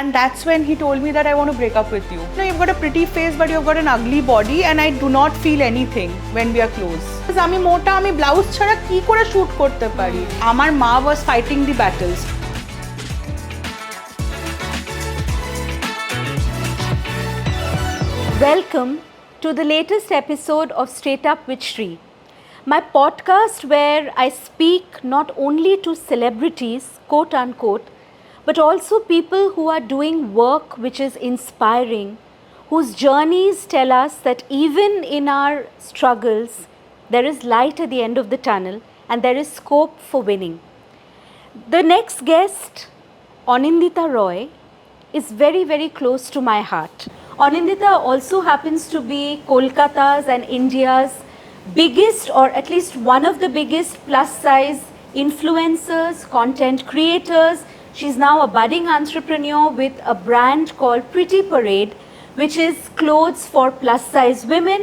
And that's when he told me that I want to break up with you. You know, you've got a pretty face but you've got an ugly body and I do not feel anything when we are close. Because আমি মোটা, আমি blouse ছাড়া কি করে shoot করতে পারি? আমার মা was fighting the battles. Welcome to the latest episode of Straight Up with Shree, my podcast where I speak not only to celebrities, quote unquote, but also people who are doing work which is inspiring, whose journeys tell us that even in our struggles, there is light at the end of the tunnel and there is scope for winning. The next guest, Anindita Roy, is very, very close to my heart. Anindita also happens to be Kolkata's and India's biggest, or at least one of the biggest plus size influencers, content creators. She's now a budding entrepreneur with a brand called Pretty Parade, which is clothes for plus size women,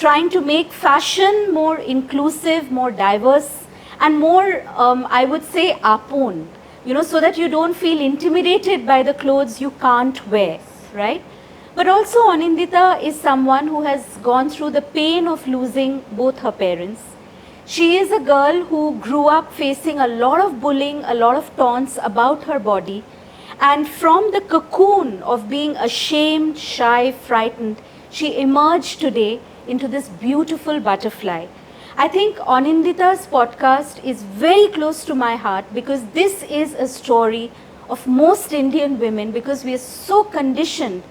trying to make fashion more inclusive, more diverse, and more, I would say, apon, you know, so that you don't feel intimidated by the clothes you can't wear, right? But also Anindita is someone who has gone through the pain of losing both her parents. She is a girl who grew up facing a lot of bullying, a lot of taunts about her body. And from the cocoon of being ashamed, shy, frightened, she emerged today into this beautiful butterfly. I think Anindita's podcast is very close to my heart because this is a story of most Indian women, because we are so conditioned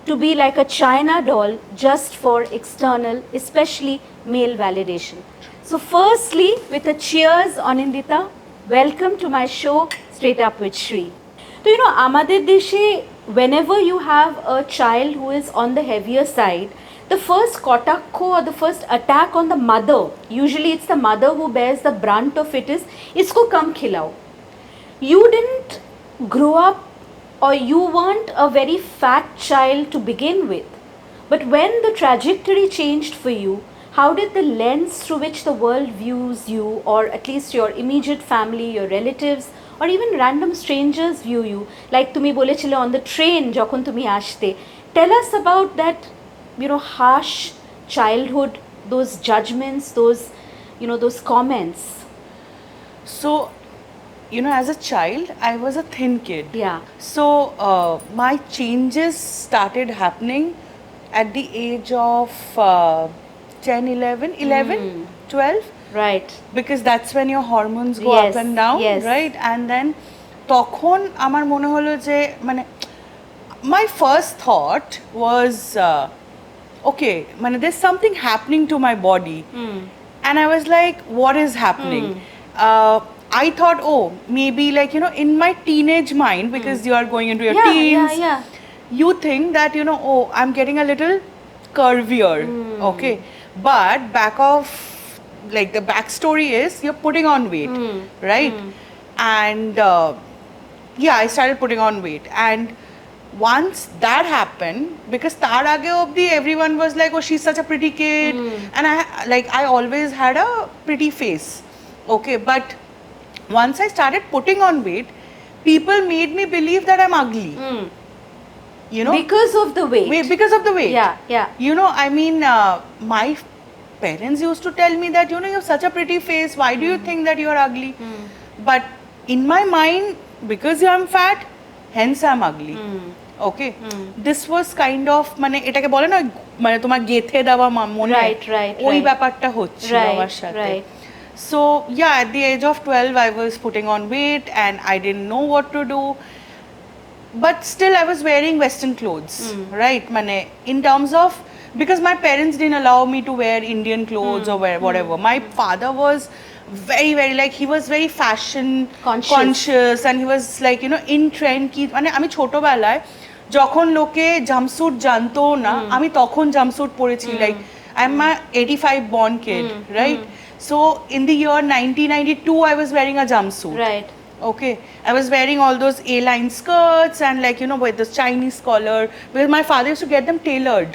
to be like a China doll just for external, especially male validation. So firstly, with a cheers, Anindita, welcome to my show, Straight Up with Shree. So, you know, amader deshe, whenever you have a child who is on the heavier side, the first kotakko or the first attack on the mother, usually it's the mother who bears the brunt of it, is isko kam khilao. You didn't grow up, or you weren't a very fat child to begin with. But when the trajectory changed for you, how did the lens through which the world views you, or at least your immediate family, your relatives, or even random strangers view you? Like tumi bolechile on the train jokhon tumi ashte. Tell us about that, you know, harsh childhood, those judgments, those, you know, those comments. So, you know, as a child, I was a thin kid. Yeah. So, my changes started happening at the age of 10, 11, 12. Right. Because that's when your hormones go Yes, up and down, yes. right? And then, তখন আমার মনে হলো যে মানে my first thought was, okay, মানে there's something happening to my body. And I was like, what is happening? I thought, oh, maybe like, you know, in my teenage mind, because you are going into your teens, you think that, you know, oh, I'm getting a little curvier, okay? But back of, like the backstory is, you're putting on weight, right? And yeah, I started putting on weight. And once that happened, because tar aage obdi everyone was like, oh, she's such a pretty kid. And I always had a pretty face, okay? But once I started putting on weight, people made me believe that I'm ugly. You know? Because of the weight. Because of the weight. Yeah. You know, I mean, my parents used to tell me that, you know, you have such a pretty face. Why do you think that you are ugly? But in my mind, because I'm fat, hence I'm ugly. Okay? This was kind of, মানে এটাকে বলে না, মানে তোমার গেথে দেওয়া মনে ওই ব্যাপারটা হচ্ছিল আমার সাথে। So yeah, at the age of 12, I was putting on weight and I didn't know what to do. But still, I was wearing Western clothes, right? Mane, in terms of, because my parents didn't allow me to wear Indian clothes or wear whatever. My father was very, very, like, he was very fashion conscious and he was like, you know, in trend ki, mane ami choto belay যখন লোকে jumpsuit জানতো না, আমি তখন jumpsuit পরেছি। Like, I'm a 85 born kid, right? So in the year 1992, I was wearing a jumpsuit. Right. Okay, I was wearing all those A-line skirts and, like, you know, with this Chinese collar, because my father used to get them tailored.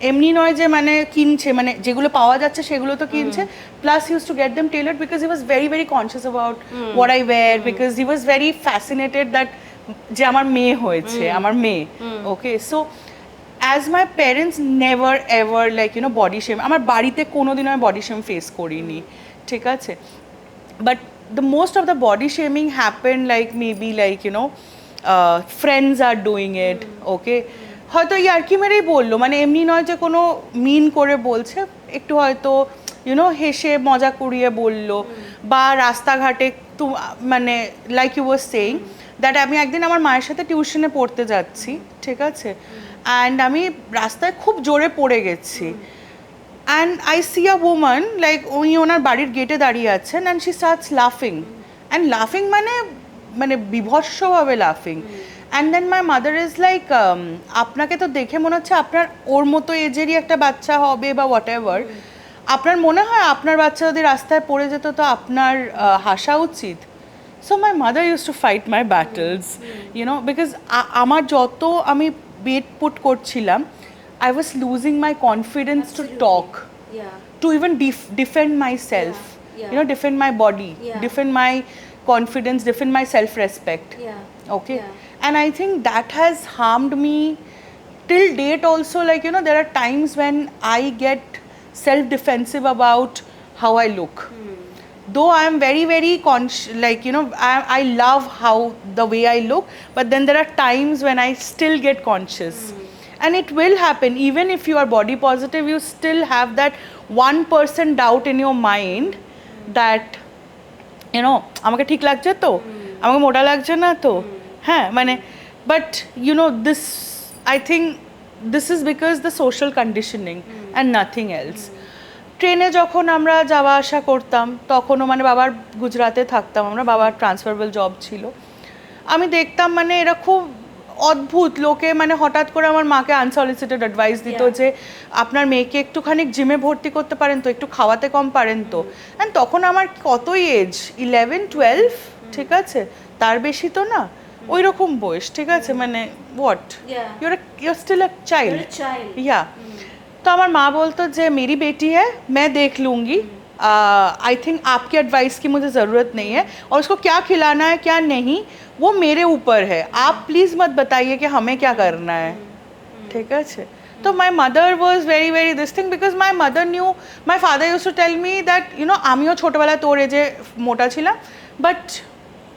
এমনি নয় যে মানে কিনছে, মানে যেগুলো পাওয়া যাচ্ছে সেগুলো তো কিনছে, plus he used to get them tailored because he was very, very conscious about what I wear, because he was very fascinated that যে আমার মেয়ে হয়েছে, আমার মেয়ে, okay. So as my parents never ever like body shame, আমার বাড়িতে কোনোদিন আমি বডি শেম ফেস করিনি, ঠিক আছে। But the most of the body shaming happened like maybe like friends are doing it, okay. হয়তো ইয়ার্কি মেরেই বললো, মানে এমনি নয় যে কোনো মিন করে বলছে, একটু হয়তো হেসে মজা করিয়ে বললো, বা রাস্তাঘাটে মানে like you was saying that আমি একদিন আমার মায়ের সাথে টিউশনে পড়তে যাচ্ছি, ঠিক আছে, অ্যান্ড আমি রাস্তায় খুব জোরে পড়ে গেছি। And I see a woman like উনি ওনার বাড়ির গেটে দাঁড়িয়ে আছেন, and she starts laughing, and laughing মানে বিভৎসভাবে লাফিং। And then my mother is like আপনাকে তো দেখে মনে হচ্ছে আপনার ওর মতো এজেরই একটা বাচ্চা হবে বা হোয়াট এভার, আপনার মনে হয় আপনার বাচ্চা যদি রাস্তায় পড়ে যেত তো আপনার হাসা উচিত। So my mother use to fight my battles, because আমার যত আমি বেট পুট করছিলাম, I was losing my confidence to talk, to even defend myself, defend my body, defend my confidence, defend my self-respect. Okay. And I think that has harmed me till date also. Like, there are times when I get self-defensive about how I look. Though I am very, very conscious, like, I love how the way I look, but then there are times when I still get conscious. And it will happen, even if you are body positive, you still have that 1% doubt in your mind that, আমাকে ঠিক লাগছে তো, আমাকে মোটা লাগছে না তো, হ্যাঁ মানে, but this, I think this is because the social conditioning and nothing else. ট্রেনে যখন আমরা যাওয়া আসা করতাম, তখনও মানে বাবার গুজরাটে থাকতাম আমরা, বাবার ট্রান্সফারেবল জব ছিল, আমি দেখতাম মানে এরা খুব অদ্ভুত লোকে মানে হঠাৎ করে আমার মাকে আনসলিসিটেড অ্যাডভাইস দিত যে আপনার মেয়েকে একটুখানি জিমে ভর্তি করতে পারেন তো, একটু খাওয়াতে কম পারেন তো। অ্যান্ড তখন আমার কতই এজ, 11-12, ঠিক আছে, তার বেশি তো না, ওই রকম বয়স, ঠিক আছে, মানে what, your still a child, yeah. তো আমার মা বলতো যে মেরি বেটি হ্যাঁ, मैं देख लूँगी, आई थिंक आपकी एडवाइस की मुझे ज़रूरत नहीं है, और उसको क्या खिलाना है क्या नहीं वो मेरे ऊपर है, आप प्लीज़ मत बताइए कि हमें क्या करना है, ठीक है। तो my mother was very very this thing, because my mother knew, my father use to tell me that আমিও ছোটোবেলা তোর এজে মোটা ছিলাম, but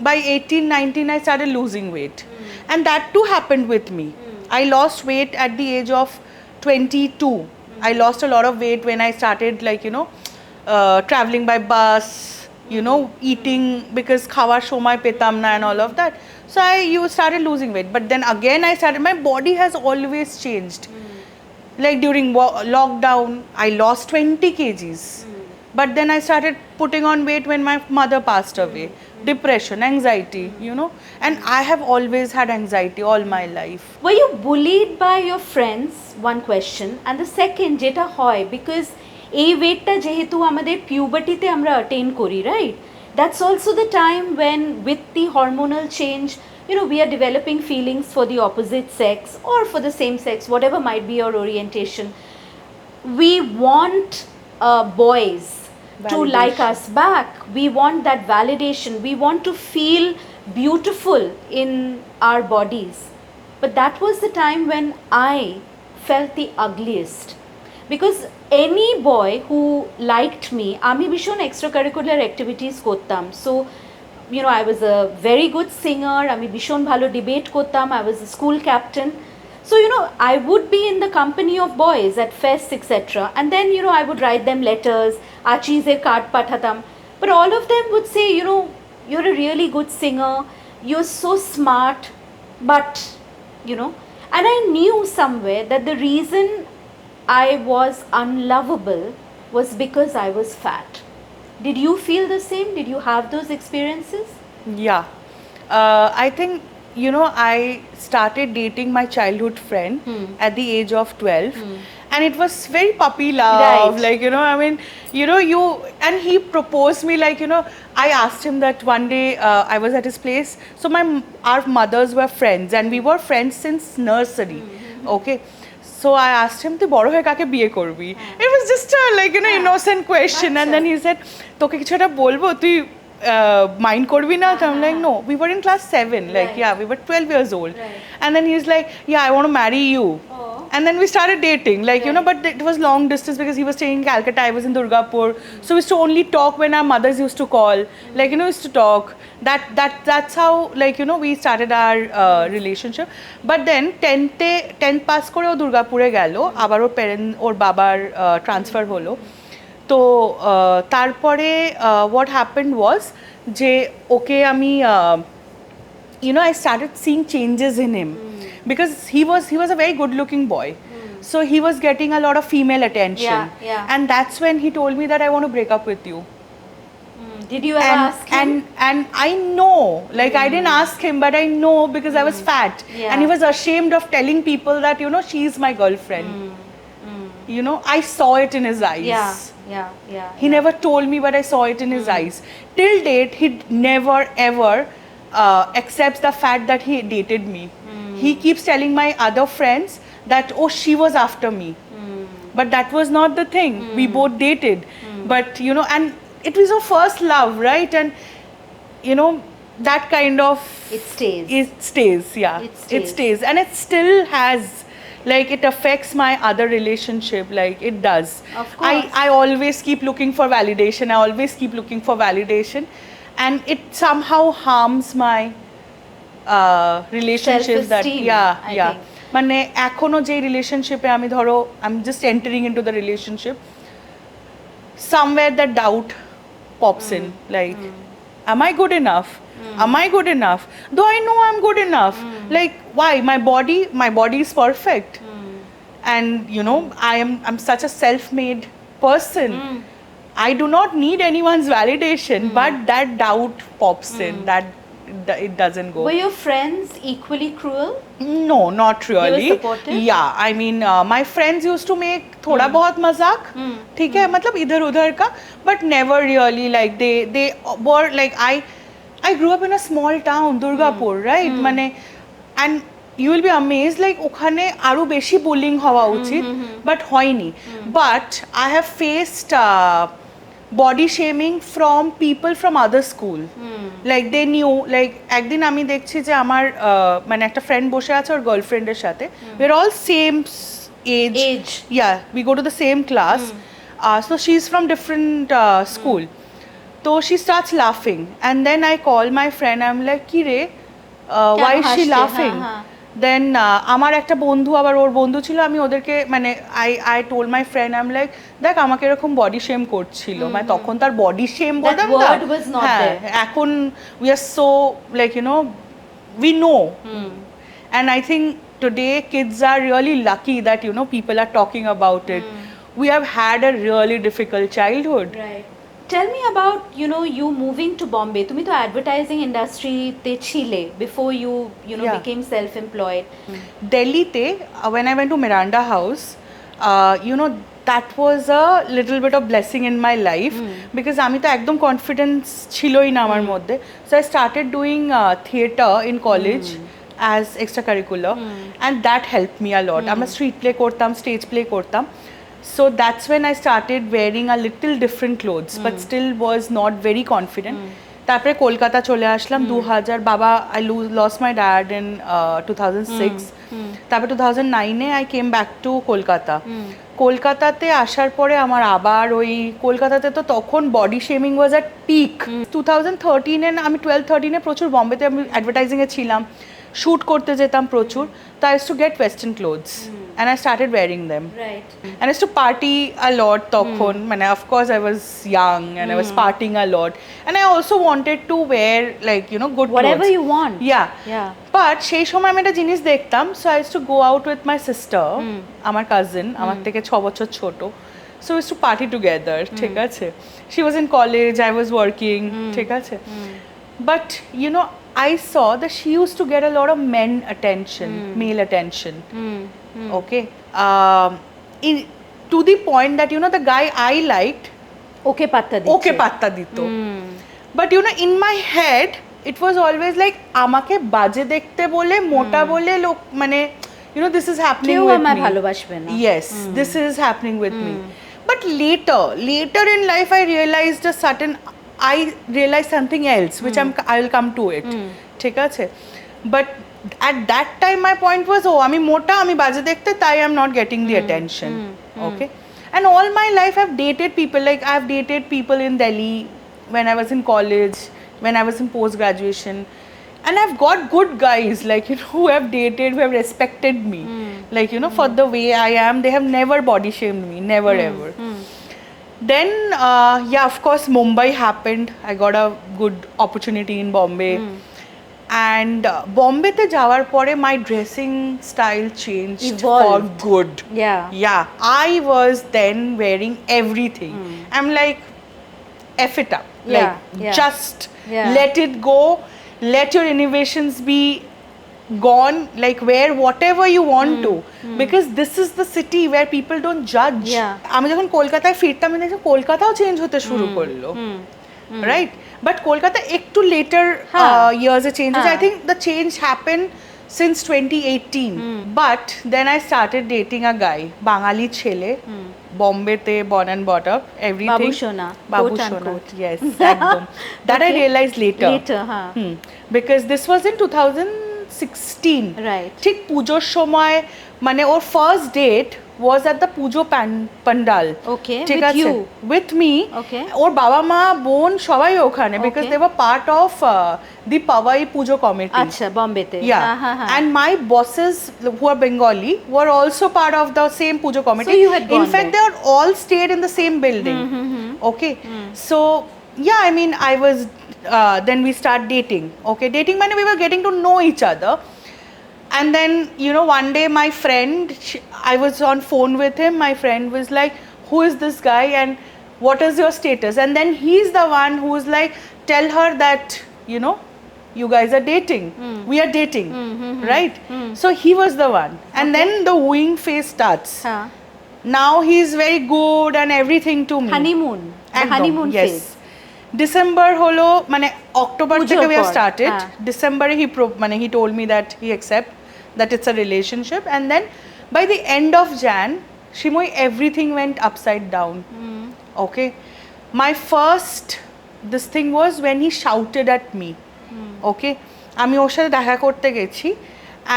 by 18-19 I started losing weight, and that too happened with me. I lost weight at the age of 22. I lost a lot of weight when I started like traveling by bus, eating because খাওয়ার সময় পেতাম না and all of that. So you started losing weight, but then again my body has always changed. Like during lockdown I lost 20 kgs, but then I started putting on weight when my mother passed away. Depression, anxiety, and I have always had anxiety all my life. Were you bullied by your friends? One question. And the second, jeta hoy, because এই ওয়েটটা যেহেতু আমাদের পিউবার্টিতে আমরা attain করি, right, that's also the time when with the hormonal change we are developing feelings for the opposite sex or for the same sex, whatever might be your orientation. We want boys to like us back. We want that validation. We want to feel beautiful in our bodies. But that was the time when I felt the ugliest. Because any boy who liked me, আমি ভীষণ extracurricular activities করতাম. So, I was a very good singer, আমি ভীষণ ভালো debate করতাম, I was a school captain. So, I would be in the company of boys at fests, etc. And then, I would write them letters, আচিজের card পাঠাতাম. But all of them would say, you're a really good singer, you're so smart, but, and I knew somewhere that the reason I was unlovable was because I was fat. Did you feel the same? Did you have those experiences? Yeah. I think, I started dating my childhood friend at the age of 12. And it was very puppy love. Right. Like, I mean, and he proposed me like, I asked him that one day I was at his place. So our mothers were friends and we were friends since nursery. Okay. So I asked him, তুই বড় হয়ে কাকে বিয়ে করবি? It was just a innocent question. And then he said, তোকে কিছু একটা বলবো, তুই mind korbi na? So I'm like, no, we were in class 7, like, Right. yeah, we were 12 years old. Right. And then he's like, yeah, I want to marry you. Oh. And then we started dating, like, you know, Right. but it was long distance because he was staying in Calcutta, I was in Durgapur. So we used to only talk when our mothers used to call, like, you know, used to talk. That's how, like, you know, we started our relationship. But then 10th pass করে ও দুর্গাপুরে গেল, আবার ওর ওর বাবার transfer হলো। তো তারপরে what happened was যে ওকে আমি you know, I started seeing changes in him because he was a very good looking boy. So he was getting a lot of female attention. Yeah, yeah. And that's when he told me that I want to break up with you. Did you ever ask him? And I know, like, I didn't ask him, but I know because I was fat. Yeah. And he was ashamed of telling people that, you know, she's my girlfriend. You know, I saw it in his eyes. Yeah. He never told me, but I saw it in his eyes. Till date, he never ever accepts the fact that he dated me. He keeps telling my other friends that, oh, she was after me. But that was not the thing. We both dated. But, you know, and it was our first love, right? And, you know, that kind of... It stays. It stays, yeah. It stays. And it still has... Like, it affects my other relationship, like, it does. Of course. I always keep looking for validation. I always keep looking for validation. And it somehow harms my relationships. Self-esteem, I Yeah. think. মানে এখনো যে রিলেশনশিপে আমি ধরো I'm just entering into the relationship, somewhere that doubt pops in, like, am I good enough? Am I good enough? Though I know I'm good enough. Like, why? My body is perfect. And, you know, I'm such a self-made person. I do not need anyone's validation, but that doubt pops in, that it doesn't go. Were your friends equally cruel? No, not really. They were supportive? Yeah, I mean, my friends used to make थोड़ा बहुत मजाक, ठीक है, मतलब इधर उधर का, but never really, like, they were like, I grew up in a small town, Durgapur, right? মানে, and you will be amazed, like, ওখানে আরো বেশি bullying হওয়া উচিত, but হয়নি. But I have faced body shaming from people from other school. Like, they knew, like, একদিন আমি দেখছি যে আমার মানে একটা ফ্রেন্ড বসে আছে ওর গার্লফ্রেন্ডের সাথে, we're all same age. Yeah, we go to the same class. So she's from different school. So she starts laughing, and then I call my friend, I'm like, কি রে, why is she laughing? Then আমার একটা বন্ধু, আবার ওর বন্ধু ছিল, আমি ওদেরকে মানে I told my friend, I'm like, দেখ আমাকে এরকম বডি শেম করছিল, মানে তখন তার বডি শেম বলতাম না, word was not there. এখন we are so, like, you know, we know. And I think today kids are really lucky that, you know, people are talking about it. We have had a really difficult childhood. Right. Tell me about, you know, you moving to Bombay. তুমি তো advertising industry তে ছিলে before you know, Yeah. became self-employed. Delhi te, when I went to Miranda House, you know, that was a little bit of blessing in my life because আমি তো একদম confidence ছিলই না আমার মধ্যে. So I started doing theatre in college as extracurricular, and that helped me a lot. আমরা street play করতাম, stage play করতাম. So that's when I started wearing a little different clothes, but still was not very confident. তারপরে কলকাতা চলে আসলাম 2000, বাবা, I lost my dad in 2006. তারপরে 2009 I came back to Kolkata. কলকাতাতে আসার পরে আমার আবার ওই কলকাতাতে তো তখন body shaming was at peak. 2013 আমি 12-13 প্রচুর বম্বেতে আমি অ্যাডভার্টাইজিংয়ে ছিলাম, শ্যুট করতে যেতাম প্রচুর, তো I used to get western clothes and I started wearing them. Right. And I used to party a lot তখন, মানে of course I was young and I was partying a lot, and I also wanted to wear, like, you know, good Whatever clothes. you want. Yeah. But সেই সময় আমি একটা জিনিস দেখতাম, so I used to go out with my sister, আমার cousin, আমার থেকে 6 বছর ছোট, so we used to party together, ঠিক আছে, she was in college, I was working, ঠিক আছে, but, you know, I saw that she used to get a lot of male attention. Okay, to the point that, you know, the guy I liked ওকে পাত্তা দিচ্ছে। ওকে পাত্তা দিত, but, you know, in my head it was always like আমাকে বাজে দেখতে বলে, মোটা বলে লোক, মানে, you know, this is happening কেউ with আমায় me. ভালোবাসবে না। Yes, this is happening with me. But later in life I realized a certain I realized something else, which I will come to it. ঠিক আছে? But at that time my point was, oh, আমি মোটা, আমি বাজে দেখতে, তাই I'm not getting the attention. Okay? And all my life I've dated people, like I've dated people in Delhi when I was in college, when I was in post graduation, and I've got good guys, like, you know, who have dated, who have respected me, like, you know, for the way I am. They have never body shamed me, never ever. Then yeah, of course Mumbai happened. I got a good opportunity in Bombay. And Bombay te jawar pore my dressing style changed Evolved. for good. Yeah, I was then wearing everything. I'm like, F it up. Like, just let it go. Let your innovations be gone. Like, wear whatever you want to. Because this is the city where people don't judge. আমি যখন কলকাতায় ফিরতাম, আমি দেখলাম কলকাতাও change হতে শুরু করলো, right? But Kolkata ekটু later years a changes. I think the change happened since 2018. But then I started dating a guy, Bangali chele, Bombay te born and brought up, everything. Babu Shona, yes, ekdom. That I realized later. Because this was in 2016. Right. ঠিক পুজোর সময়, মানে ওর first date was at the Puja pandal. Okay, ঠিক with আছে? you? With me. Okay. ওর বাবা মা বোন সবাই ওখানে, because they were part of the Pawai Pujo committee. আচ্ছা, বোম্বেতে। Yeah. And my bosses who are Bengali were also part of the same Pujo committee. So you had gone in fact, there. they all stayed in the same building. Okay. So yeah, I mean, I was then we start dating. Okay, dating means we were getting to know each other. And then, you know, one day my friend, I was on phone with him. My friend was like, who is this guy and what is your status? And then he's the one who's like, tell her that, you know, you guys are dating. We are dating, right? So he was the one. And then the wooing phase starts. Now he's very good and everything to me. Honeymoon. The honeymoon phase. December holo, মানে October থেকে we have started. December he told me that he accept that it's a relationship, and then by the end of Jan, Shimoy, everything went upside down. Okay, my first this thing was when he shouted at me. Okay, আমি ওর সাথে দেখা করতে গেছি,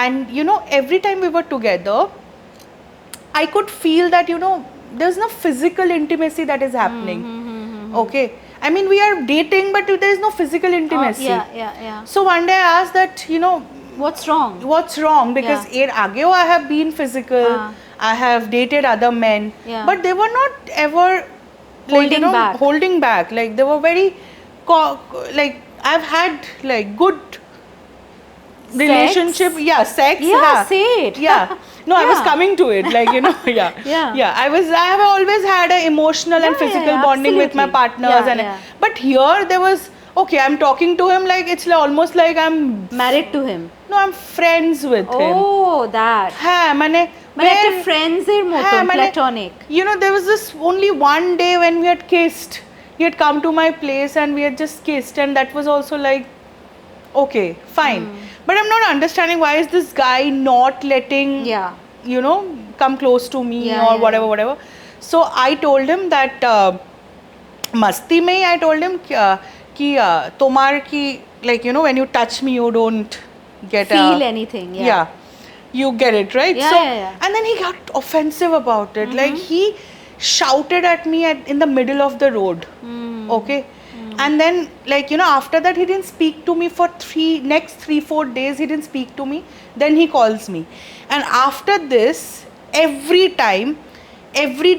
and you know, every time we were together, I could feel that, you know, there's no physical intimacy that is happening. Okay, I mean, we are dating, but there is no physical intimacy. Yeah. So one day I asked that, you know, What's wrong? Because er ageo I have been physical, I have dated other men, but they were not ever like, you know, holding back. Like, they were very like, I've had like good relationship, sex. Say it. No, I was coming to it, like, you know, I have always had an emotional and physical bonding with my partners, but here there was, okay, I'm talking to him like it's almost like I'm married to him. No, I'm friends with him. Oh, that. মানে একটা friends এর মতো, platonic. You know, there was this only one day when we had kissed. He had come to my place and we had just kissed, and that was also like, okay, fine. But I'm not understanding why is this guy not letting, you know, come close to me or whatever. So I told him that masti mein I told him ki tomar ki, like, you know, when you touch me you don't get feel anything. You get it, right? And then he got offensive about it. Like, he shouted at me in the middle of the road. Okay. And then, like, you know, after that he didn't speak to me for next 3-4 days. He didn't speak to me. Then he calls me, and after this, every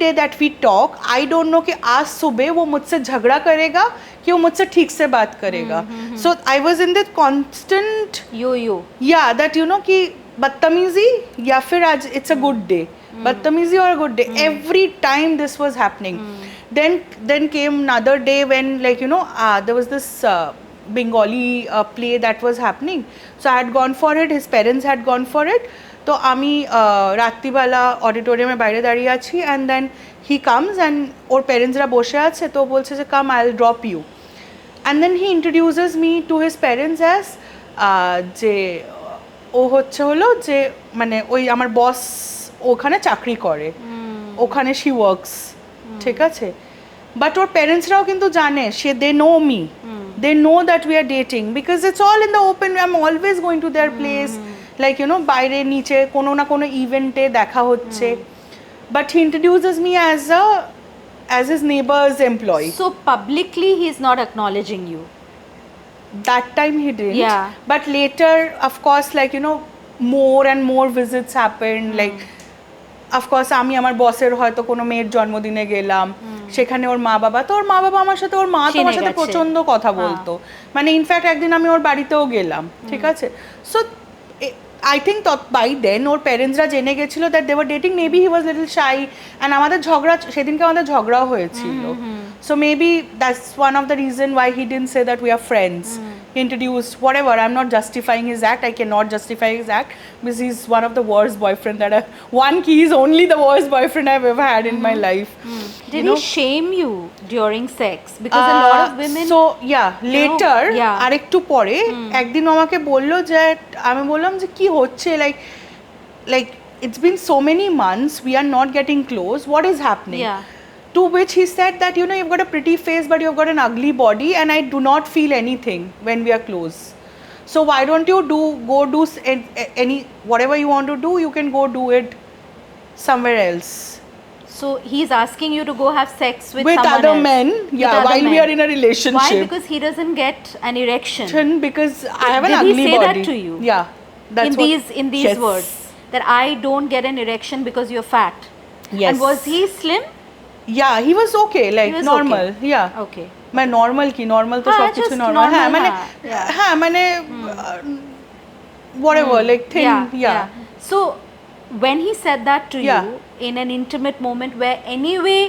day that we talk, I don't know कि आज सुबह वो मुझसे झगड़ा करेगा कि वो मुझसे ठीक से बात करेगा. So I was in this constant that, you know, कि बदतमीजी या फिर आज it's a good day, बदतमीजी or a good day. Every time this was happening. Then came another day when, like, you know, there was this Bengali play that was happening. So I had gone for it, his parents had gone for it. তো আমি রাত্রিবেলা অডিটোরিয়ামে বাইরে দাঁড়িয়ে আছি, and then he comes and ওর প্যারেন্টসরা বসে আছে, তো বলছে যে come I will drop you, and then he introduces me to his parents as যে ও হলো যে মানে ওই আমার বস ওখানে চাকরি করে, ওখানে শি ওয়ার্কস, ঠিক আছে. বাট ওর প্যারেন্টসরাও কিন্তু জানে, they know me, they know that we are dating, because it's all in the open, I am always going to their place, like you know বাইরে নিচে কোনো না কোনো ইভেন্টে দেখা হচ্ছে, but he introduces me as his neighbor's employee. So publicly he is not acknowledging you. That time he didn't. Yeah. But later, of course, like, you know, more and more visits happened. Like, of course, আমি আমার বসের হয়তো কোনো মেয়ের জন্মদিনে গেলাম, সেখানে ওর মা বাবা আমার সাথে, ওর মা তো আমার সাথে প্রচন্ড কথা বলতো, মানে ইনফ্যাক্ট একদিন আমি ওর বাড়িতেও গেলাম, ঠিক আছে। So I think by then ওর প্যারেন্টসরা জেনে গেছিল that they were dating, maybe he was little shy, and আমাদের সেদিনকে আমাদের ঝগড়াও হয়েছিল, so maybe that's one of the reason why he didn't say that we are friends, introduced whatever. I'm not justifying his act, I cannot justify his act, because he's one of the worst boyfriend that he's only the worst boyfriend I've ever had in my life. Did he shame you during sex? Because a lot of women, so yeah, later আরেকটু পরে একদিন আমাকে বললো যে, আমি বললাম যে কি হচ্ছে, like it's been so many months, we are not getting close, what is happening? To which he said that, you know, you've got a pretty face but you've got an ugly body, and I do not feel anything when we are close, so why don't you go do any whatever you want to do, you can go do it somewhere else. So he's asking you to go have sex with other else. Men, while we are in a relationship. Why? Because he doesn't get an erection. Because I have an ugly body. Did he say that to you? Yeah, that's in these words, that I don't get an erection because you're fat. Yes. And was he slim? Yeah, he was okay, like normal. Okay. Yeah. Okay. মানে normal কি, normal তো সব কিছু normal, হ্যাঁ মানে হ্যাঁ মানে whatever, like thin. Yeah. So when he said that to you in an intimate moment where anyway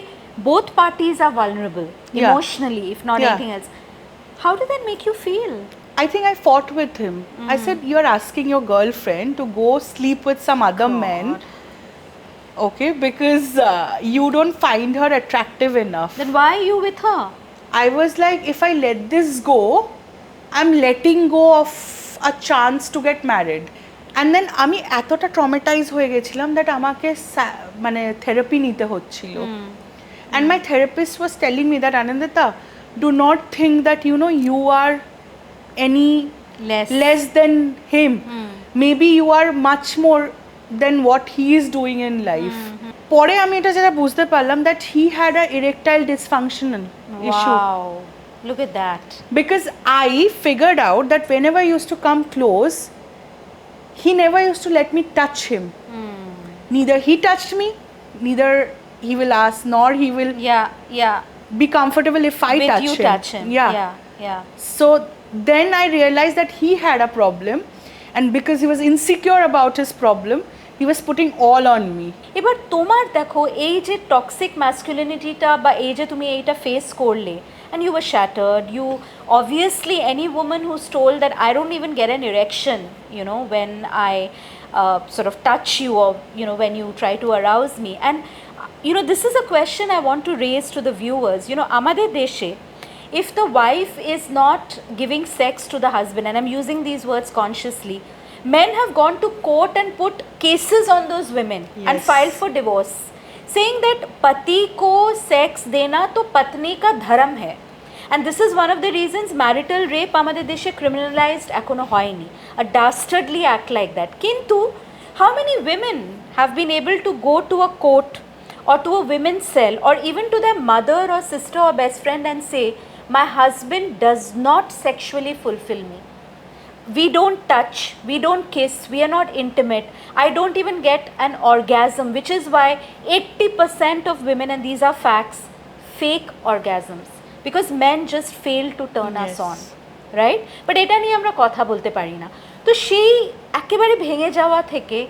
both parties are vulnerable emotionally, if not anything else, how did that make you feel? I think I fought with him. I said, you're asking your girlfriend to go sleep with some other man, okay, because you don't find her attractive enough. Then why are you with her? I was like, if I let this go, I'm letting go of a chance to get married. And then আমি এতটা ট্রমেটাইজ হয়ে গেছিলাম that আমাকে মানে therapy নিতে হচ্ছিল, and my therapist was telling me that, Anindita, do not think that, you know, you are any less than him. Maybe you are much more than what he is doing in life. পরে আমি এটা যেটা বুঝতে পারলাম that he had a erectile dysfunction issue. Wow, look at that. Because I figured out that whenever I used to come close, he never used to let me touch him. Neither he touched me, neither he will ask, nor he will be comfortable if I touch him. Yeah. So then I realized that he had a problem, and because he was insecure about his problem, he was putting all on me. এবার তোমার দেখো এই যে toxic ম্যাসকুলিনিটিটা বা এই যে তুমি এইটা ফেস করলে, and you were shattered, you obviously, any woman who's told that I don't even get an erection, you know, when I sort of touch you, or you know, when you try to arouse me. And you know, this is a question I want to raise to the viewers. You know, আমাদের দেশে, if the wife is not giving sex to the husband, and I'm using these words consciously, men have gone to court and put cases on those women and filed for divorce, saying that पति को sex देना तो पत्नी का धर्म है, and this is one of the reasons marital rape আমাদের দেশে criminalized এখনো হয়নি, a dastardly act like that. কিন্তু how many women have been able to go to a court or to a women's cell or even to their mother or sister or best friend and say, my husband does not sexually fulfill me, we don't touch, we don't kiss, we are not intimate, I don't even get an orgasm, which is why 80% of women, and these are facts, fake orgasms, because men just fail to turn us on, right? But এটা নিয়ে আমরা কথা বলতে পারি না। তো সেই একেবারে ভেঙে যাওয়া থেকে,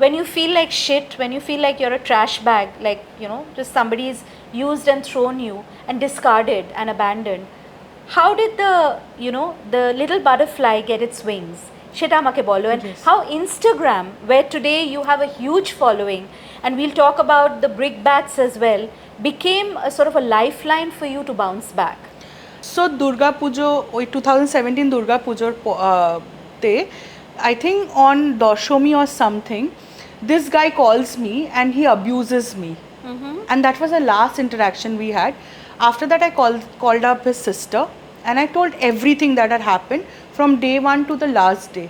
when you feel like shit, when you feel like you're a trash bag, like, you know, just somebody's used and thrown you and discarded and abandoned, how did the little butterfly get its wings? সেটা আমাকে বলো। And how Instagram, where today you have a huge following, and we'll talk about the brickbats as well, became a sort of a lifeline for you to bounce back. So Durga Pujo, ওই 2017 Durga Pujoর তে, I think on Dashami or something, this guy calls me and he abuses me. And that was the last interaction we had. After that, I called up his sister and I told everything that had happened from day one to the last day.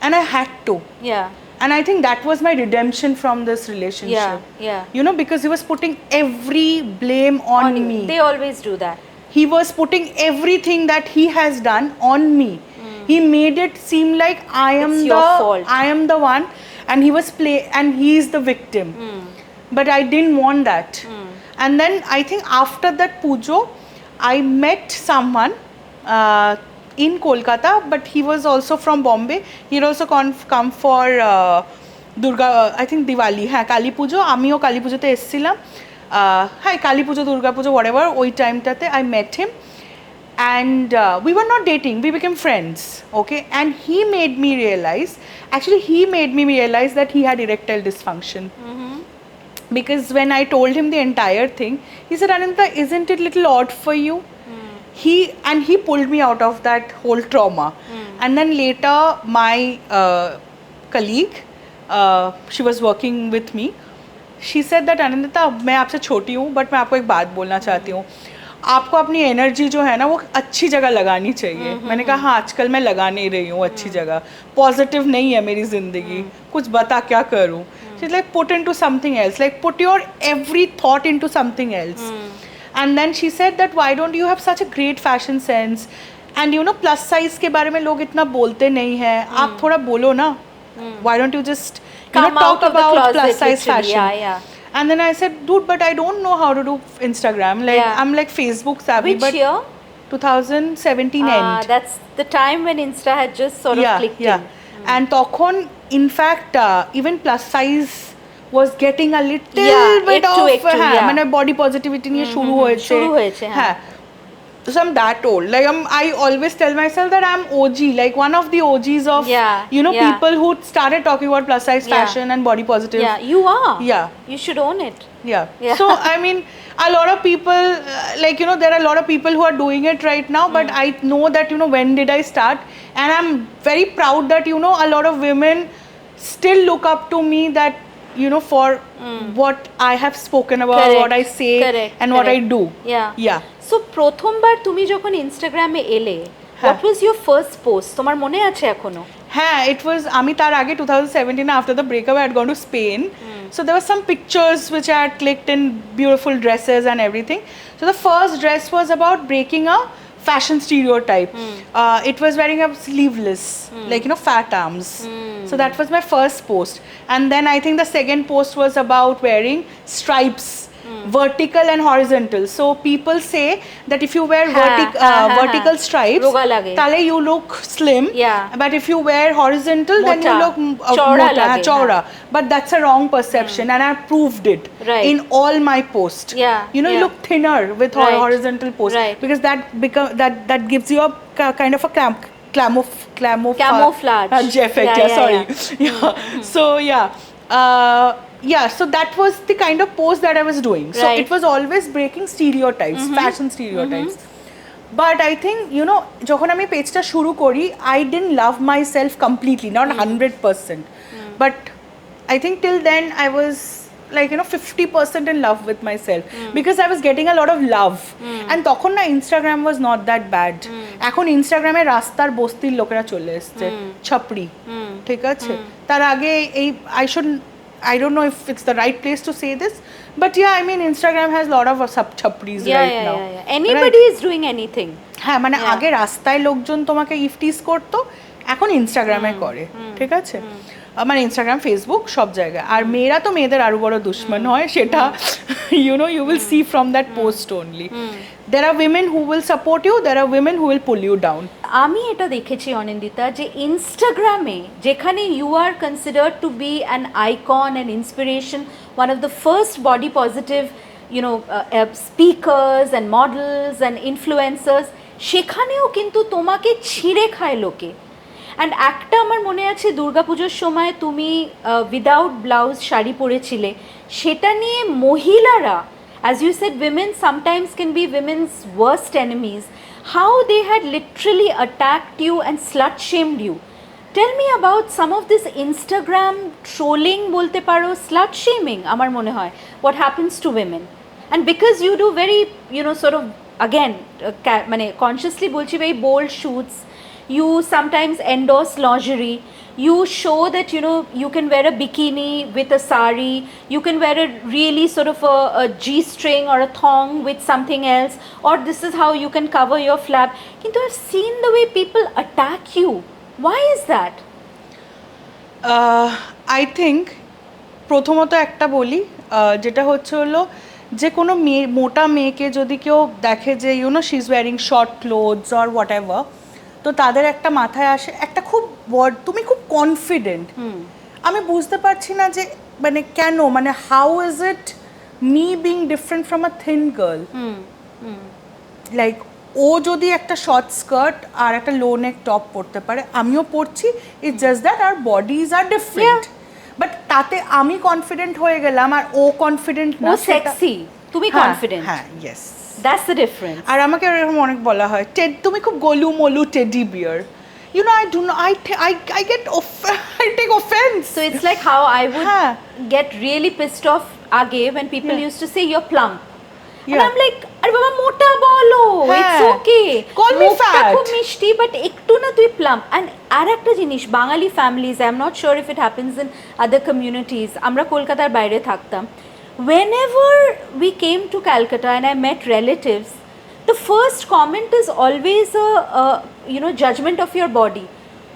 And I had to. Yeah. And I think that was my redemption from this relationship. Yeah. You know, because he was putting every blame on you. me. They always do that. He was putting everything that he has done on me. He made it seem like I am It's your fault. I am the one, and he is the victim. But I didn't want that. And then I think after that pujo, I met someone in Kolkata, but he was also from Bombay. He had also come for Durga, I think Diwali, Kali Pujo. Amiyo Kali Pujo te eschilam. Kali Pujo, Durga Pujo, whatever. Oi time tate I met him. And we were not dating, we became friends, okay? And he made me realize that he had erectile dysfunction. Because when I told him the entire thing, he said, Anindita, isn't it little odd for you? He pulled me out of that whole trauma. And then later, my colleague, she was working with me, she said that, Anindita, मैं आपसे छोटी हूँ, but मैं आपको एक बात बोलना चाहती हूँ. आपको अपनी एनर्जी जो है ना वो अच्छी जगह लगानी चाहिए. मैंने कहा हाँ आजकल मैं लगा नहीं रही हूँ अच्छी जगह, पॉजिटिव नहीं है मेरी जिंदगी, कुछ बता क्या करूँ. She's like, put into something else, like put your every thought into something else. And then she said that why don't you have such a great fashion sense, and you know plus size के बारे में लोग इतना बोलते नहीं हैं, आप थोड़ा बोलो ना. Why don't you just talk about plus size fashion? Yeah. And then I said, dude, but I don't know how to do Instagram. Like, I'm like Facebook savvy. Which year? 2017 end. That's the time when Insta had just sort of clicked in. And তখন, in fact, even plus size was getting a little bit of মানে body positivity নিয়ে শুরু হয়েছে. So I'm that old. Like I always tell myself that I'm OG, like one of the OGs of people who started talking about plus size fashion and body positive. Yeah, you are. Yeah. You should own it. Yeah. So I mean, a lot of people there are a lot of people who are doing it right now, but I know that when did I start, and I'm very proud that a lot of women still look up to me, that for what I have spoken about, what I say, and what I do. Yeah. So প্রথমবার তুমি যখন ইনস্টাগ্রামে এলে, what was your first post? তোমার মনে আছে এখনো? হ্যাঁ, it was আমি তার আগে 2017 after the breakup I had gone to Spain. So there were some pictures which I had clicked in beautiful dresses and everything. So the first dress was about breaking a fashion stereotype. It was wearing a sleeveless, fat arms. So that was my first post. And then I think the second post was about wearing stripes, vertical and horizontal. So people say that if you wear vertical stripes, tale you look slim. But if you wear horizontal, then you look chaura. But that's a wrong perception, and I proved it in all my posts. You look thinner with horizontal post, because that gives you a kind of a camouflage effect. So that was the kind of post that I was doing. So it was always breaking stereotypes, fashion stereotypes. But I think, যখন আমি পেজটা শুরু করি, I didn't love myself completely, not 100%. But I think till then I was 50% in love with myself, because I was getting a lot of love. And তখন না Instagram was not that bad. এখন Instagram-এ রাস্তার বস্তির লোকেরা চলে এসছে, ছাপড়ি, ঠিক আছে? তার আগে I don't know if it's the right place to say this, but I mean Instagram has a lot of sub-chapris right now. Anybody is doing anything. হ্যাঁ, মানে আগে রাস্তায় লোকজন তোমাকে ইফটিস করতো, এখন ইনস্টাগ্রামে করে, ঠিক আছে? মানে ইনস্টাগ্রাম, ফেসবুক, সব জায়গায়. আর মেয়েরা তো মেয়েদের আরো বড় দুশ্মন হয়, সেটা you will see from that post only. There are women who will support you, there are women who will pull you down. আমি এটা দেখেছি অনিন্দিতা, যে ইনস্টাগ্রামে যেখানে you are considered to be an icon and inspiration, one of the first body positive speakers and models and influencers, সেখানেও কিন্তু তোমাকে ছিঁড়ে খায় লোকে. অ্যান্ড একটা আমার মনে আছে দুর্গাপুজোর সময় তুমি উইদাউট ব্লাউজ শাড়ি পরেছিলে, সেটা নিয়ে মহিলারা, as you said, women sometimes can be women's worst enemies, how they had literally attacked you and slut shamed you. Tell me about some of this Instagram trolling, bolte paro, slut shaming, amar mone hoy, what happens to women. And because you do very, sort of, again, মানে consciously বলছি, very bold shoots, you sometimes endorse lingerie, you show that, you can wear a bikini with a sari, you can wear a really sort of a G-string or a thong with something else, or this is how you can cover your flab. Kintu I've seen the way people attack you. Why is that? I think প্রথমত একটা বলি, যেটা হচ্ছে হলো যে কোনো মেয়ে, মোটা মেয়েকে যদি কেউ দেখে যে she is wearing short clothes or what ever, তো তাদের একটা মাথায় আসে একটা খুব তুমি খুব কনফিডেন্ট। আমি বুঝতে পারছি না যে মানে কেন, মানে how is it me being different from a thin girl? Like ও যদি একটা শর্ট স্কার্ট আর একটা লো নেক টপ পরতে পারে, আমিও পরছি, it's just that our bodies are different. But তাতে আমি কনফিডেন্ট হয়ে গেলাম আর ও কনফিডেন্ট না, ও সেক্সি, তুমি কনফিডেন্ট। হ্যাঁ, ইয়েস, দ্যাটস দ্য ডিফারেন্স। আর আমাকে এরকম অনেক বলা হয়, তুমি খুব গোলু মোলু teddy bear. I do not, I get I take offense. So it's like how I would get really pissed off when people used to say you're plump. And I'm like, अरे बाबा मोटा बोलो, it's okay. Call me fat. খুব মিষ্টি, but একটু না তুই plump. And আর একটা জিনিস, বাঙালি families, I'm not sure if it happens in other communities. আমরা কলকাতার বাইরে থাকতাম. Whenever we came to Calcutta and I met relatives, the first comment is always a judgment of your body.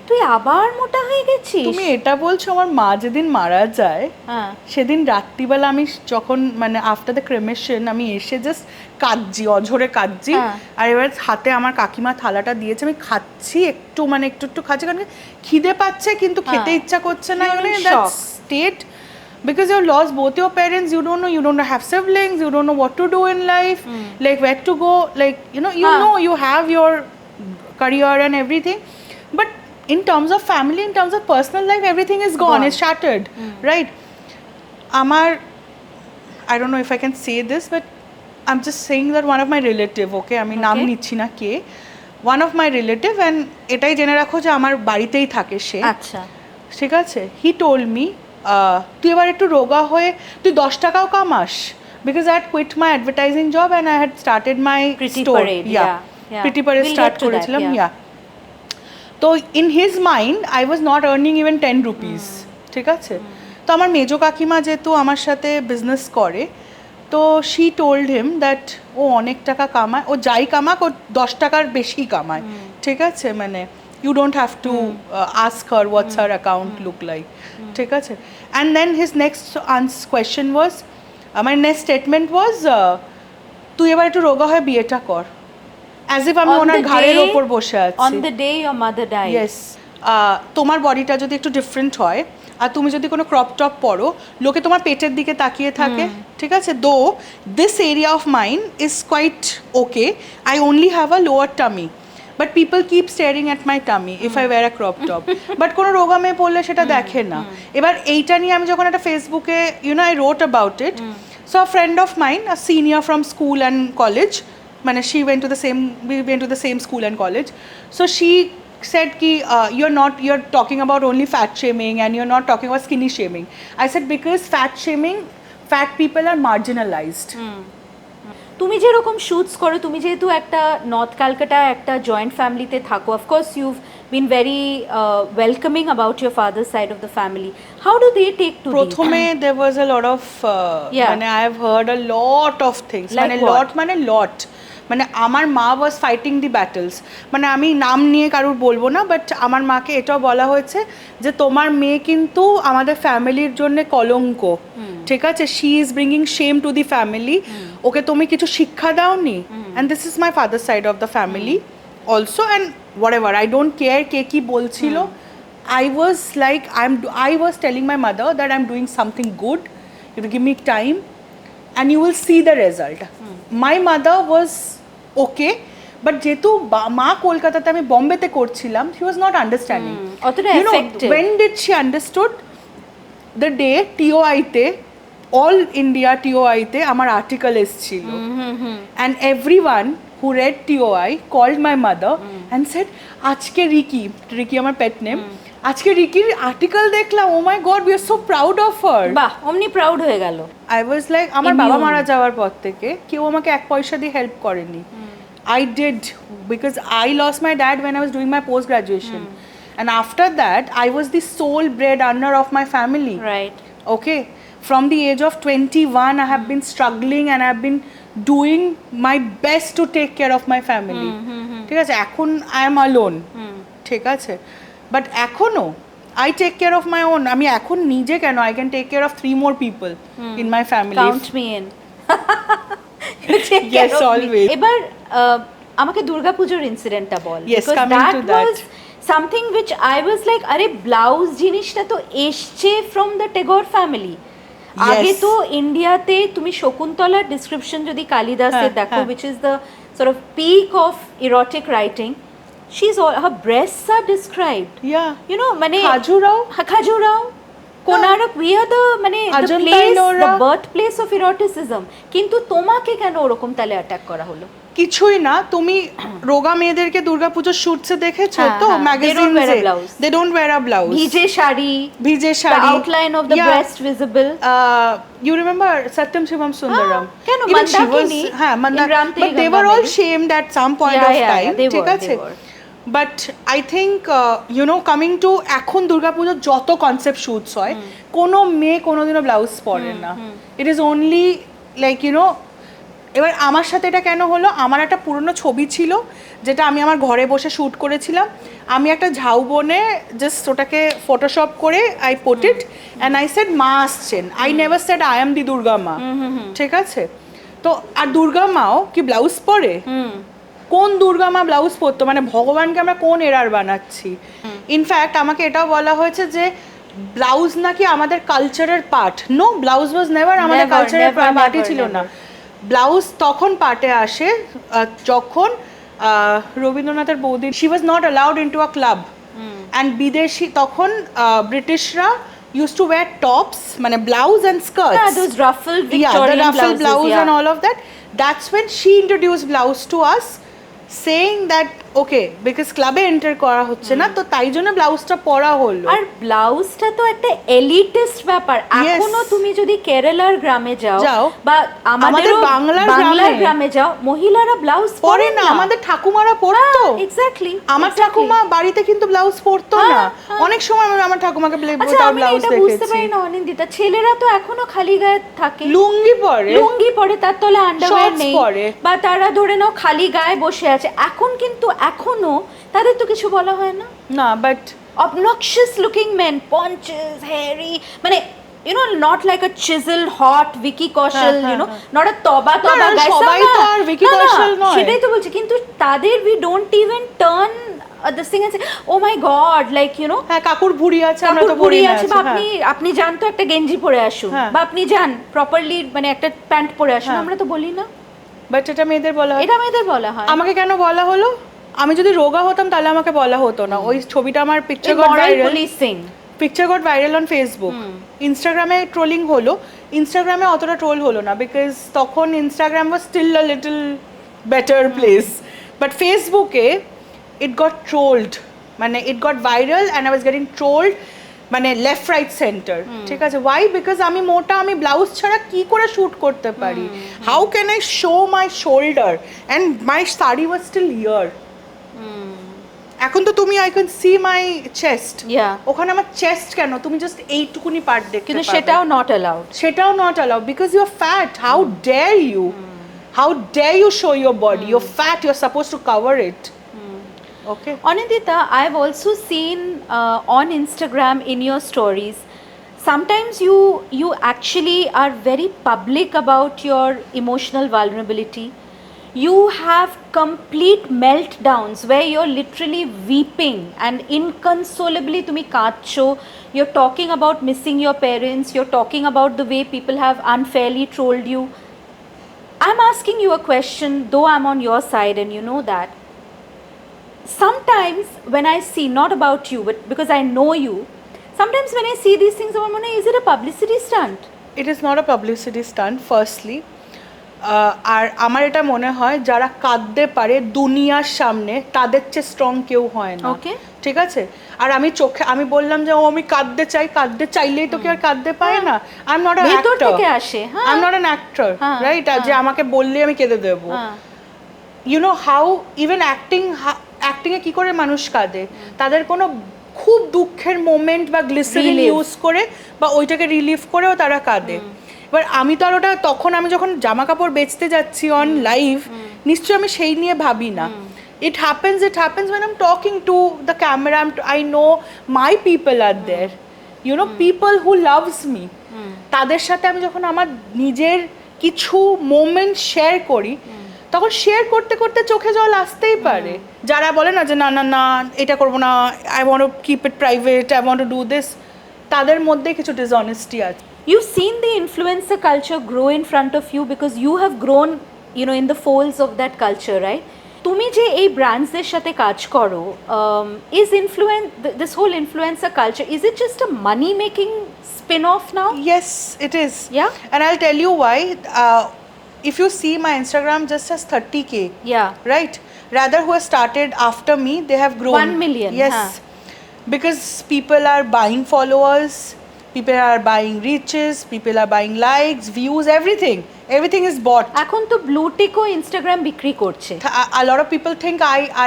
তুই আবার মোটা হয়ে গেছিস। তুমি এটা বলছো, আমার মা যেদিন মারা যায় সেদিন রাত্রিবেলা আমি যখন মানে আফটার দ্য ক্রেমেশন আমি এসে জাস্ট কাঁদছি, অঝরে কাঁদছি, আর এবার হাতে আমার কাকিমা থালাটা দিয়েছে, আমি খাচ্ছি একটু, মানে একটু খাচ্ছি, কারণ খিদে পাচ্ছে কিন্তু খেতে ইচ্ছা করছে না, that state, because you lost both your parents, you don't have siblings, you don't know what to do in life, like where to go, like you have your career and everything, but in terms of family, in terms of personal life, everything is gone. It's shattered, right? I don't know if I can say this, but I'm just saying that one of my relative, okay, I mean naam nichhi na ke, one of my relative, and etai jene rakho je amar bariteই থাকে সে, আচ্ছা ঠিক আছে, he told me তুই এবার একটু রোগা হয়ে তুই 10 টাকাও কামাস, because I had quit my advertising job and I had started my Pretty store. Parade, Pretty Parade start করেছিলাম, তো in his mind I was not earning even 10 rupees, ঠিক আছে। তো আমার মেজো কাকিমা যেহেতু আমার সাথে বিজনেস করে, তো শি টোল্ড হিম দ্যাট ও অনেক টাকা কামায়, ও যাই কামাক ও 10 টাকার বেশি কামায়, ঠিক আছে, মানে you don't have to ask her what's her account look like, ঠিক আছে। And then his next question was, আমার নেক্সট স্টেটমেন্ট ওয়াজ, তুই এবার একটু রোগা হয়ে বিয়েটা কর, as if আমি ওনার ঘাড়ের ওপর বসে আছি। On the day your mother died. Yes. তোমার বডিটা যদি একটু ডিফারেন্ট হয় আর তুমি যদি কোনো ক্রপ টপ পরো, লোকে তোমার পেটের দিকে তাকিয়ে থাকে, ঠিক আছে, though this area of mine is quite okay, I only have a lower tummy, but people keep staring at my tummy if I wear a crop top, but কোনো রোগা মেয়ে পড়লে সেটা দেখে না। এবার এইটা নিয়ে আমি যখন একটা ফেসবুকে I রোট about it, so a friend of mine, a senior from school and college, মানে we went to the same school and college, so she said ki you're talking about only fat shaming and you're not talking about skinny shaming. I said because fat people are marginalized. তুমি যেরকম suits করো, তুমি যেহেতু একটা north Calcutta একটা joint ফ্যামিলিতে থাকো, of course you've been very welcoming about your father side of the family, how do they take to? প্রথমে there was a lot of মানে I have heard a lot of things, মানে lot মানে আমার মা ওয়াজ fighting দি battles, মানে আমি নাম নিয়ে কারোর বলবো না, বাট আমার মাকে এটাও বলা হয়েছে যে তোমার মেয়ে কিন্তু আমাদের ফ্যামিলির জন্য কলঙ্ক, ঠিক আছে, she is bringing shame to the family, okay তুমি কিছু শিক্ষা দাওনি, and this is my father side of the family also, and whatever, I don't care কে কি বলছিল, I was telling my mother that I'm doing something good, you give me time and you will see the result. My mother was okay, but যেহেতু মা কলকাতাতে আমি বম্বেতে করছিলাম, she was not understanding. When did she understood? The day TOI তে, all India TOI তে আমার article এসেছিল, and everyone who read TOI called my mother and said আজকে রিকি আমার পেট নেম, আজকে রিকির আর্টিকেল দেখলাম, oh my God, we are so proud of her. বাহ, অমনি প্রাউড হয়ে গেল। আই ওয়াজ লাইক, আমার বাবা Immune. মারা যাওয়ার পর থেকে কেউ আমাকে এক পয়সা দিয়ে হেল্প করেনি। I did, because I lost my dad when I was doing my post graduation, and after that I was the sole breadwinner of my family. Right. Okay, from the age of 21 I have been struggling and I have been doing my best to take care of my family. ঠিক আছে, এখন I am alone, ঠিক আছে, but এখনো I take care of my own. আমি এখন নিজে কেন, I can take care of 3 more people in my family. Count me in. You take care Yes, of me. always. এবার আমাকে দুর্গাপুজোর ইনসিডেন্টটা বল। Yes, Because coming to that. was something which I was like, আরে blouse জিনিসটা তো এসছে from the Tagore family. আগে তো ইন্ডিয়াতে তুমি শকুন্তলার ডিসক্রিপশন যদি কালিদাসের দেখো, which is the sort of peak of erotic writing, her breasts are described. Yeah. You know, মানে Khajuraho, Konark, we are the মানে the place, the birthplace of eroticism. কিন্তু তোমাকে কেন ওরকম তালে অ্যাটাক করা হলো? কিছুই না, তুমি রোগা মেয়েদেরকে দুর্গাপুজোর শুটসে দেখেছো তো ম্যাগাজিনসে, they don't wear a blouse, ভিজে শাড়ি, the outline of the breast visible. You remember Satyam Shivam Sundaram? কেন মন্দাকিনী, হ্যাঁ but they were all shamed at some point of time, ঠিক আছে, but I think you know, coming to এখন দুর্গাপুজোর যত concept suits হয়, কোনো মেয়ে কোনোদিনও ব্লাউজ পরে না, it is only like you know. এবার আমার সাথে এটা কেন হলো, আমার একটা পুরনো ছবি ছিল যেটা আমি আমার ঘরে বসে শ্যুট করেছিলাম, আমি একটা ঝাউবনে জাস্ট ওটাকে ফটোশপ করে I put it and I said মা আসছেন, I never said I am the Durga Ma, ঠিক আছে। তো আর দুর্গা মাও কি ব্লাউজ পরে? কোন দুর্গা মা ব্লাউজ পরতো? মানে ভগবানকে আমরা কোন এরার বানাচ্ছি? ইনফ্যাক্ট আমাকে এটাও বলা হয়েছে যে ব্লাউজ নাকি আমাদের কালচারের part. No, blouse was never আমাদের কালচারের পার্টই ছিল না। ব্লাউজ তখন পার্টে আসে যখন রবীন্দ্রনাথের বৌদি, she was not allowed into a club, and বিদেশি তখন ব্রিটিশরা used to wear tops, মানে blouse and skirts. Yeah, those ruffled Victorian the ruffled blouses, blouse and all of that. That's when she introduced blouse to us, saying that okay, because club A enter করা হচ্ছে না, তো তাই জন্য ব্লাউজটা পরা হলো। আর ব্লাউজটা তো একটা এলিটিস্ট ব্যাপার। এখনো তুমি যদি কেরালার গ্রামে যাও বা আমাদের বাংলার গ্রামে যাও, মহিলারা ব্লাউজ পরে না। আমাদের ঠাকুমারা পরতো, এক্স্যাক্টলি। আমার ঠাকুমা বাড়িতে কিন্তু ব্লাউজ পরতো না। অনেক সময় আমি আমার ঠাকুমাকে ব্লাউজ দেখেছি। বুঝতে পারি না অনিন্দিতা, ছেলেরা তো এখনো খালি গায়ে থাকে, লুঙ্গি পরে, তার তলে আন্ডারওয়্যার নেই, বা তারা ধরে নাও খালি গায়ে বসে আছে। এখন কিন্তু এখনো তাদের তো কিছু বলা হয় না। না, but obnoxious looking men, paunches, hairy, মানে you know, not like a chiseled hot Vicky Kaushal, you know, not a toba guy. সবাই তো আর Vicky Kaushal নয়, সেটাই তো বলছি। কিন্তু তাদের we don't even turn this thing and say oh my god, like you know, হ্যাঁ কাকুর ভুঁড়ি আছে, আমরা তো ভুঁড়ি আছে, বা আপনি যান তো একটা গেঞ্জি পরে আসুন, বা আপনি যান প্রপারলি মানে একটা প্যান্ট পরে আসুন, আমরা তো বলি না। বাট এটা মেয়েদের বলা হয়, এটা মেয়েদের বলা হয়। আমাকে কেন বলা হলো? আমি যদি রোগা হতাম তাহলে আমাকে বলা হতো না। ওই ছবিটা আমার picture got viral on Facebook, ইনস্টাগ্রামে ট্রোলিং হলো। ইনস্টাগ্রামে অতটা ট্রোল হলো না, বিকজ তখন Instagram was still a little better place, but ফেসবুকে ইট গট ট্রোলড, মানে it got viral and I was getting trolled, মানে লেফট রাইট সেন্টার, ঠিক আছে। ওয়াই? বিকজ আমি মোটা, আমি ব্লাউজ ছাড়া কি করে শ্যুট করতে পারি? How can I show my shoulder and my sari was still here. এখন তো তুমি I can see my chest, ওখানে আমার চেস্ট কেন? তুমি জাস্ট এইটুকুনি পার্ট দেখতে, কিন্তু সেটাও not allowed, because you are fat. How dare you show your body? You are fat, you are suppose to cover it. Okay. Anindita, I've also seen on Instagram in your stories, sometimes you actually are very public about your emotional vulnerability. You have complete meltdowns where you're literally weeping and inconsolably tumi kaadcho. You're talking about missing your parents, you're talking about the way people have unfairly trolled you. I'm asking you a question, though I'm on your side and you know that. Sometimes when I see, not about you, but because I know you, sometimes when I see these things, is it a publicity stunt? It is not a publicity stunt, firstly. আর আমার এটা মনে হয় যারা কাঁদতে পারে দুনিয়ার সামনে তাদের চেয়ে স্ট্রং কেউ হয় না। ওকে, ঠিক আছে, আর আমি বললাম যে আমি কাঁদতে চাইলেই তো কেউ আর কাঁদতে পারে না। আই এম নট অ্যান ভেতর অ্যাক্টর, থেকে আসে। I am not an actor, right? আর যে আমাকে বললেই আমি কেঁদে দেবো। ইউ নো হাউ ইভেন অ্যাক্টিংয়ে কী করে মানুষ কাঁদে, তাদের কোনো খুব দুঃখের মোমেন্ট বা গ্লিসারিন ইউজ করে বা ওইটাকে রিলিভ করেও তারা কাঁদে। এবার আমি তো আর ওটা তখন আমি যখন জামা কাপড় বেচতে যাচ্ছি অন লাইভ, নিশ্চয়ই আমি সেই নিয়ে ভাবি না। It happens when I'm talking to the camera. I know my people are there. You know, people who loves me. তাদের সাথে আমি যখন আমার নিজের কিছু মোমেন্ট শেয়ার করি, তখন শেয়ার করতে করতে চোখে জল আসতেই পারে। যারা বলে না যে না না না এটা করবো না, I want to keep it private, I want to do this, তাদের মধ্যে কিছু ডিসঅনেস্টি আছে। You've seen the influencer culture grow in front of you because you have grown, you know, in the folds of that culture, right? তুমি যে এই ব্র্যান্ডসদের সাথে কাজ করো, is this whole influencer culture, is it just a money making spin off now? Yes, it is. Yeah. And I'll tell you why. If you see my Instagram just has 30K. Yeah. Right? Rather who has started after me, they have grown. 1 million. Yes. Because people are buying followers, people are buying reaches, people are buying likes, views, everything. Everything is bought. এখন তো blue টিকও Instagram বিক্রি করছে। A lot of people think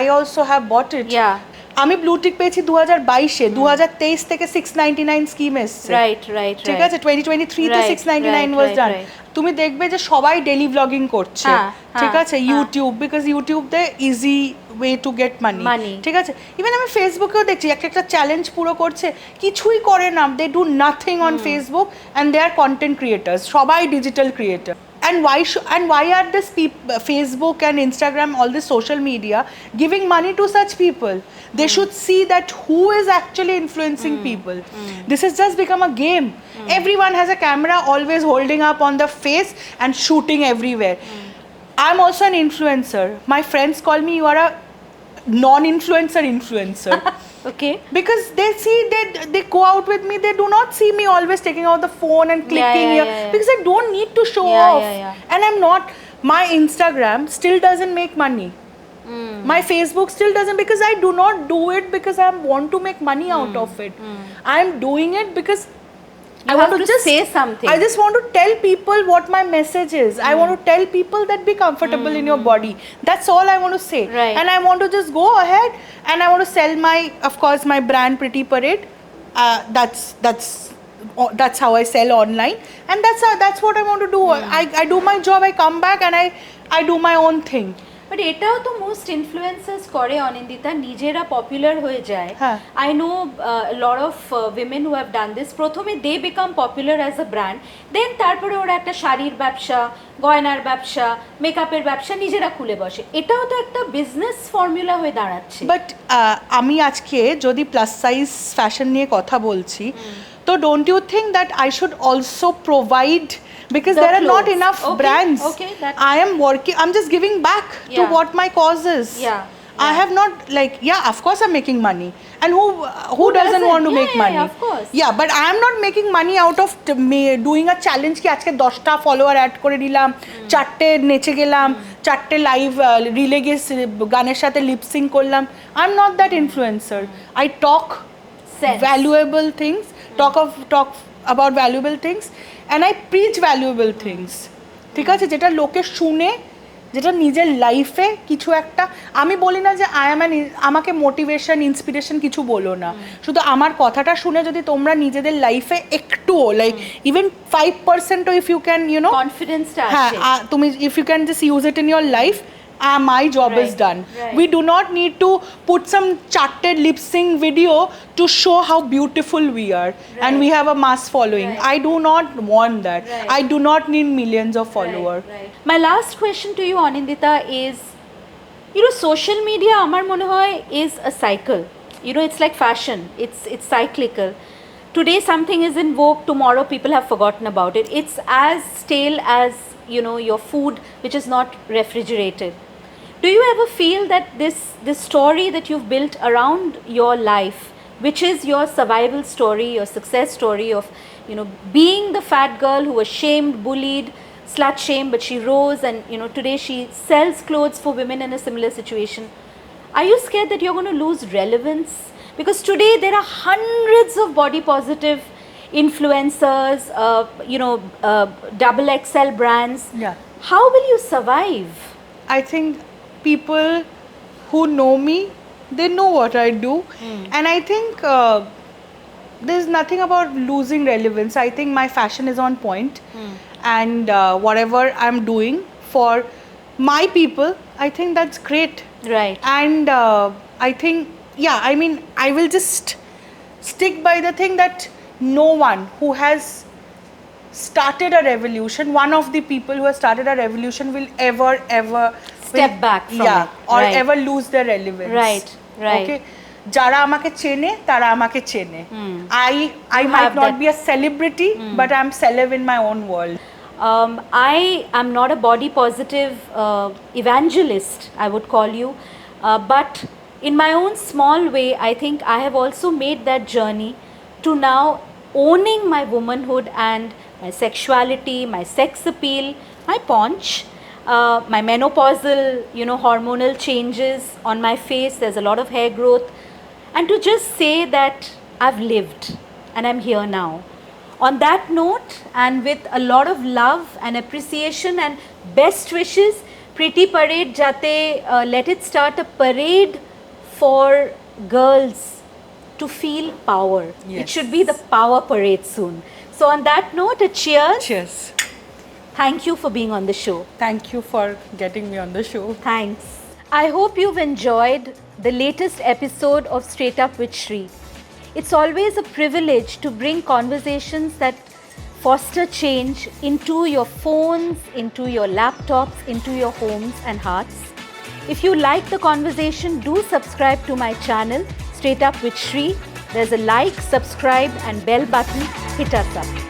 I also have bought it. Yeah. আমি blue tick পেয়েছি 2022-এ, 2023 থেকে 699 scheme এসছে। Right ঠিক আছে, 2023 তে 699 ওয়াজ ডান। তুমি দেখবে যে সবাই ডেইলি ব্লগিং করছে। ঠিক আছে, YouTube, because YouTube they easy way to get money. ঠিক আছে, ইভেন আমি ফেসবুকেও দেখছি একটা চ্যালেঞ্জ পুরো করছে, কিছুই করে না, they do nothing on Facebook and they are content creators, সবাই digital creator. And why are this Facebook and Instagram, all this social media giving money to such people? They should see that who is actually influencing people. This has just become a game. Everyone has a camera always holding up on the face and shooting everywhere. I'm also an influencer. My friends call me, you are a non-influencer. Okay. Because they go out with me, they do not see me always taking out the phone and clicking here. Because I don't need to show off. And I'm not, my Instagram still doesn't make money. My Facebook still doesn't, because I do not do it because I want to make money out of it. I'm doing it because I want to just say something. I just want to tell people what my message is. I want to tell people that be comfortable in your body. That's all I want to say. Right. And I want to just go ahead and I want to sell my brand Pretty Parade. That's how I sell online, and that's what I want to do. I do my job, I come back and I do my own thing. But এটাও তো most influencers করে অনিন্দিতা, নিজেরা popular হয়ে যায়। I know lot of women who have done this. প্রথমে they become popular as a brand, then তারপরে ওরা একটা শাড়ির ব্যবসা, গয়নার ব্যবসা, মেকআপের ব্যবসা নিজেরা খুলে বসে। এটাও তো একটা বিজনেস ফর্মুলা হয়ে দাঁড়াচ্ছে। বাট আমি আজকে যদি প্লাস সাইজ ফ্যাশন নিয়ে কথা বলছি, তো don't you think that I should also provide, because there are not enough brands. I am working, I'm just giving back to what my cause is. I have not, like, of course I'm making money, and who doesn't want to make money? Of course. But I am not making money out of doing a challenge ki ajke 10 ta follower add kore dilam, 4te neche gelam, 4te live rile ge ganer sathe lip sync korlam. I'm not that influencer. I talk valuable things, talk about valuable things, and I preach valuable things. ঠিক আছে, যেটা লোকে শুনে, যেটা নিজের লাইফে কিছু একটা, আমি বলি না যে আমাকে মোটিভেশন ইন্সপিরেশন কিছু বলো না, শুধু আমার কথাটা শুনে যদি তোমরা নিজেদের লাইফে একটুও, like even 5% if you can, you know, কনফিডেন্সটা হ্যাঁ, তুমি if you can just use it in your life, my job is done. We do not need to put some charted lip sync video to show how beautiful we are and we have a mass following. I do not want that. I do not need millions of followers. My last question to you, Anindita, is, you know, social media amar mone hoy is a cycle. You know, it's like fashion. It's cyclical. Today something is in vogue, tomorrow people have forgotten about it. It's as stale as, you know, your food which is not refrigerated. Do you ever feel that this story that you've built around your life, which is your survival story, your success story of, you know, being the fat girl who was shamed, bullied, slut shame, but she rose, and today she sells clothes for women in a similar situation. Are you scared that you're going to lose relevance? Because today there are hundreds of body positive influencers, double XL brands. Yeah. How will you survive? I think people who know me, they know what I do. And I think there's nothing about losing relevance. I think my fashion is on point. And whatever I'm doing for my people, I think that's great. Right. And I think, I will just stick by the thing that no one who has started a revolution, one of the people who has started a revolution will ever Step back from it. or Right. ever lose their relevance. Right. Okay. যারা আমাকে চেনে তারা আমাকে চেনে. I You might have not that. be a celebrity, but I'm celeb in my own world. I am not a body positive evangelist, I would call you, but in my own small way, I think I have also made that journey to now owning my womanhood and my sexuality, my sex appeal, my paunch, my menopausal, hormonal changes on my face. There's a lot of hair growth, and to just say that I've lived and I'm here now. On that note, and with a lot of love and appreciation and best wishes, Pretty Parade Jate, let it start a parade for girls to feel power. It Yes. should be the power parade soon. So on that note, a cheers. Cheers. Thank you for being on the show. Thank you for getting me on the show. Thanks. I hope you've enjoyed the latest episode of Straight Up with Shree. It's always a privilege to bring conversations that foster change into your phones, into your laptops, into your homes and hearts. If you like the conversation, do subscribe to my channel, Straight Up with Shree. There's a like, subscribe and bell button. Hit us up.